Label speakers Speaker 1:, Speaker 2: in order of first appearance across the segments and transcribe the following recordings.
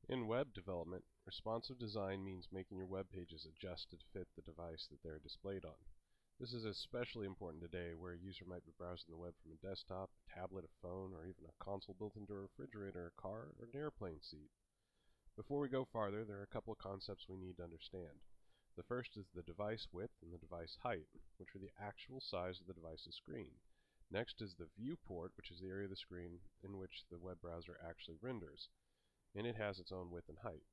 Speaker 1: In web development, responsive design means making your web pages adjust to fit the device that they're displayed on. This is especially important today where a user might be browsing the web from a desktop, a tablet, a phone, or even a console built into a refrigerator, a car, or an airplane seat. Before we go farther, there are a couple of concepts we need to understand. The first is the device width and the device height, which are the actual size of the device's screen. Next is the viewport, which is the area of the screen in which the web browser actually renders, and it has its own width and height.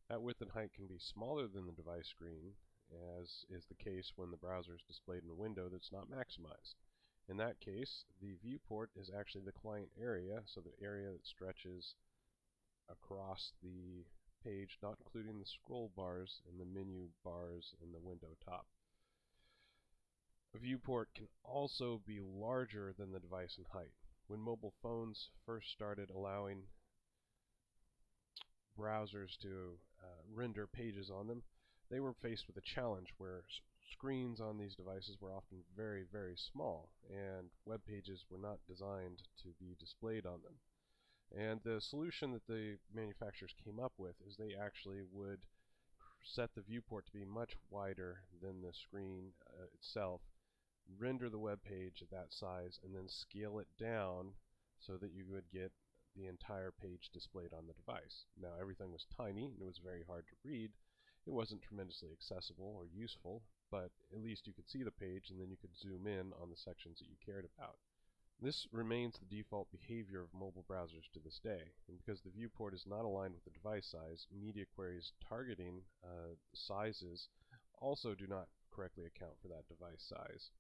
Speaker 1: That width and height can be smaller than the device screen, as is the case when the browser is displayed in a window that's not maximized. In that case, the viewport is actually the client area, so the area that stretches across the page, not including the scroll bars and the menu bars in the window top. A viewport can also be larger than the device in height. When mobile phones first started allowing browsers to render pages on them, they were faced with a challenge where screens on these devices were often very, very small, and web pages were not designed to be displayed on them. And the solution that the manufacturers came up with is they actually would set the viewport to be much wider than the screen itself, render the web page at that size, and then scale it down so that you would get the entire page displayed on the device. Now, everything was tiny and it was very hard to read. It wasn't tremendously accessible or useful, but at least you could see the page and then you could zoom in on the sections that you cared about. This remains the default behavior of mobile browsers to this day, and because the viewport is not aligned with the device size, media queries targeting sizes also do not correctly account for that device size.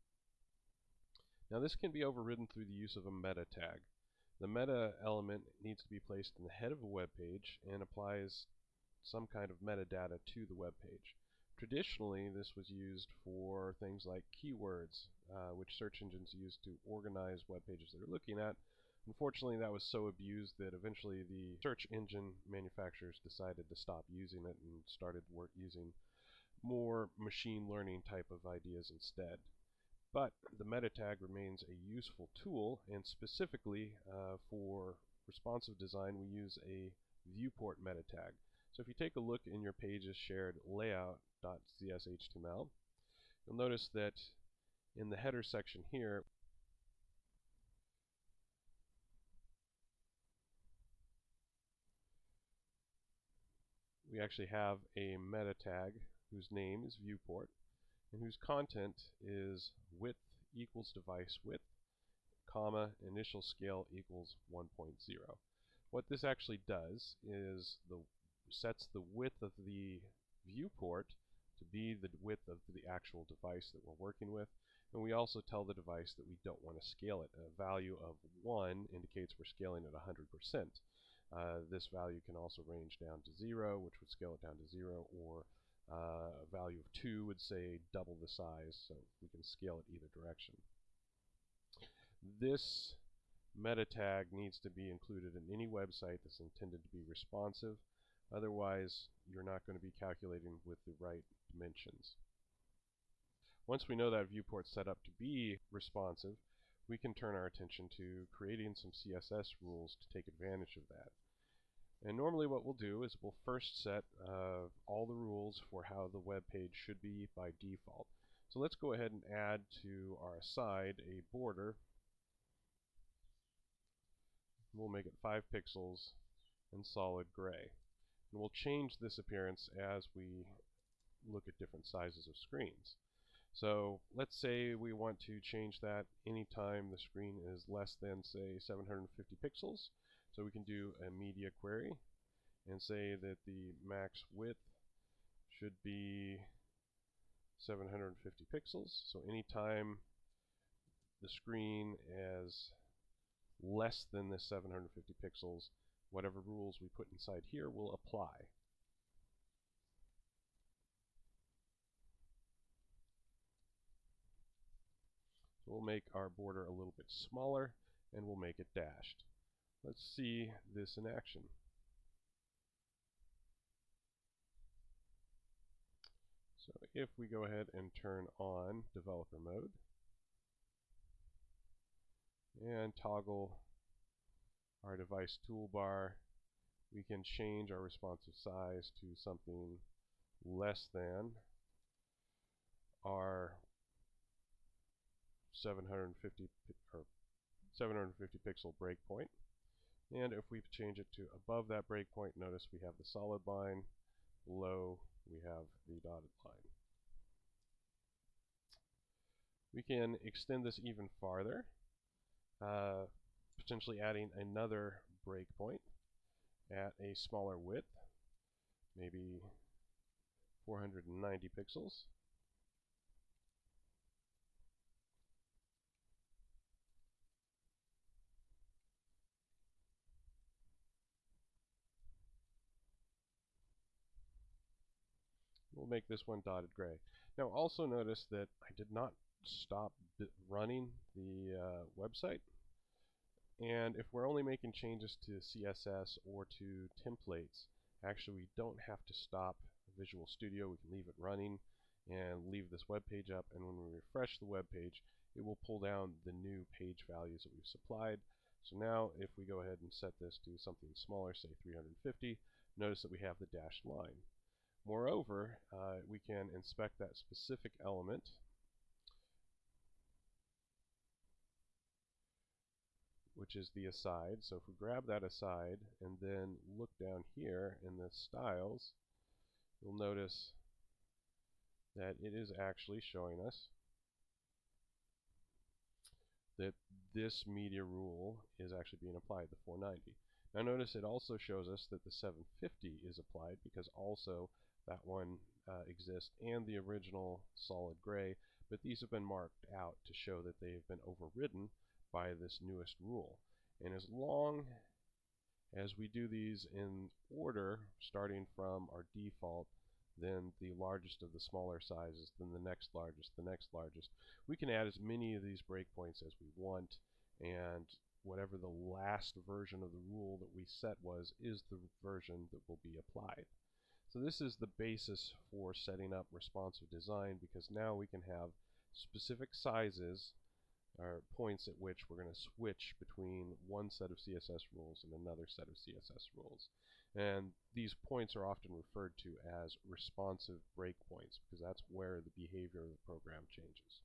Speaker 1: Now, this can be overridden through the use of a meta tag. The meta element needs to be placed in the head of a web page and applies some kind of metadata to the web page. Traditionally, this was used for things like keywords, which search engines use to organize web pages that they're looking at. Unfortunately, that was so abused that eventually the search engine manufacturers decided to stop using it and started using more machine learning type of ideas instead. But the meta tag remains a useful tool, and specifically for responsive design, we use a viewport meta tag. So if you take a look in your page's shared layout.cshtml, you'll notice that in the header section here, we actually have a meta tag whose name is viewport and whose content is width equals device width, comma, initial scale equals 1.0. What this actually does is sets the width of the viewport to be the width of the actual device that we're working with, and we also tell the device that we don't want to scale it. A value of 1 indicates we're scaling at 100%. This value can also range down to 0, which would scale it down to 0, or a value of 2 would say double the size, so we can scale it either direction. This meta tag needs to be included in any website that's intended to be responsive. Otherwise, you're not going to be calculating with the right dimensions. Once we know that viewport's set up to be responsive, we can turn our attention to creating some CSS rules to take advantage of that. And normally what we'll do is we'll first set all the rules for how the web page should be by default. So let's go ahead and add to our side a border. We'll make it 5 pixels and solid gray. And we'll change this appearance as we look at different sizes of screens. So let's say we want to change that anytime the screen is less than, say, 750 pixels. So we can do a media query and say that the max width should be 750 pixels. So anytime the screen is less than this 750 pixels, whatever rules we put inside here will apply. So we'll make our border a little bit smaller and we'll make it dashed. Let's see this in action. So if we go ahead and turn on developer mode and toggle our device toolbar we can change our responsive size to something less than our 750 pixel breakpoint. And if we change it to above that breakpoint, notice we have the solid line. Below, we have the dotted line. We can extend this even farther, potentially adding another breakpoint at a smaller width, maybe 490 pixels. We'll make this one dotted gray. Now also notice that I did not stop running the website. And if we're only making changes to CSS or to templates, actually we don't have to stop Visual Studio. We can leave it running and leave this web page up, and when we refresh the web page, it will pull down the new page values that we've supplied. So now if we go ahead and set this to something smaller, say 350, notice that we have the dashed line. Moreover, we can inspect that specific element, which is the aside. So if we grab that aside and then look down here in the styles, you'll notice that it is actually showing us that this media rule is actually being applied, the 490. Now notice it also shows us that the 750 is applied because also that one exists, and the original solid gray, but these have been marked out to show that they have been overridden by this newest rule. And as long as we do these in order, starting from our default, then the largest of the smaller sizes, then the next largest, we can add as many of these breakpoints as we want, and whatever the last version of the rule that we set was is the version that will be applied. So this is the basis for setting up responsive design, because now we can have specific sizes or points at which we're going to switch between one set of CSS rules and another set of CSS rules. And these points are often referred to as responsive breakpoints, because that's where the behavior of the program changes.